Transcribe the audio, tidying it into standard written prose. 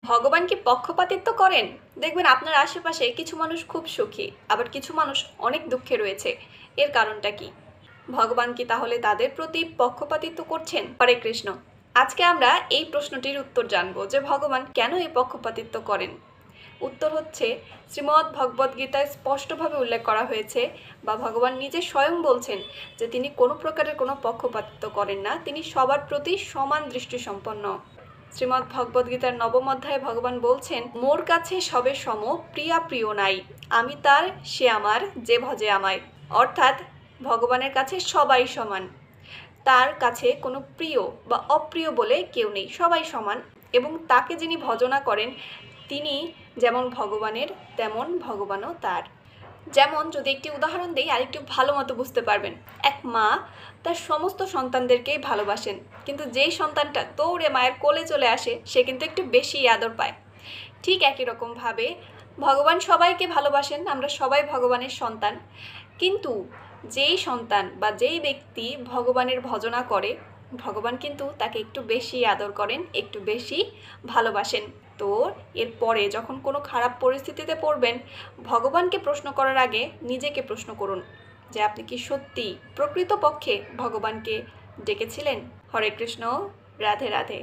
ভগবান কি পক্ষপাতিত্ব করেন? দেখবেন আপনার আশেপাশে কিছু মানুষ খুব সুখী, আবার কিছু মানুষ অনেক দুঃখে রয়েছে। এর কারণটা কি? ভগবান কি তাহলে তাদের প্রতি পক্ষপাতিত্ব করছেন? হরে কৃষ্ণ। আজকে আমরা এই প্রশ্নটির উত্তর জানবো যে ভগবান কেন এই পক্ষপাতিত্ব করেন। উত্তর হচ্ছে, শ্রীমদ্ ভগবদ্গীতায় স্পষ্টভাবে উল্লেখ করা হয়েছে বা ভগবান নিজে স্বয়ং বলছেন যে তিনি কোনো প্রকারের কোনো পক্ষপাতিত্ব করেন না, তিনি সবার প্রতি সমান দৃষ্টিসম্পন্ন। শ্রীমদ্ ভগবদ্গীতার নবম অধ্যায়ে ভগবান বলছেন, মোর কাছে সবে সম, প্রিয়া প্রিয় নাই, আমি তার, সে আমার, যে ভজে আমায়। অর্থাৎ ভগবানের কাছে সবাই সমান, তার কাছে কোনো প্রিয় বা অপ্রিয় বলে কেউ নেই, সবাই সমান। এবং তাকে যিনি ভজনা করেন তিনি যেমন ভগবানের তেমন ভগবানও তার। যেমন যদি একটি উদাহরণ দিই আরেকটু ভালো মতো বুঝতে পারবেন। এক মা তার সমস্ত সন্তানদেরকেই ভালোবাসেন, কিন্তু যেই সন্তানটা দৌড়ে মায়ের কোলে চলে আসে সে কিন্তু একটু বেশি আদর পায়। ঠিক একই রকমভাবে ভগবান সবাইকে ভালোবাসেন, আমরা সবাই ভগবানের সন্তান। কিন্তু যেই সন্তান বা যেই ব্যক্তি ভগবানের ভজনা করে, ভগবান কিন্তু তাকে একটু বেশি আদর করেন, একটু বেশি ভালোবাসেন। তো এরপরে যখন কোনো খারাপ পরিস্থিতিতে পড়বেন, ভগবানকে প্রশ্ন করার আগে নিজেকে প্রশ্ন করুন যে আপনি কি সত্যি প্রকৃতপক্ষে ভগবানকে ডেকেছিলেন। হরে কৃষ্ণ, রাধে রাধে।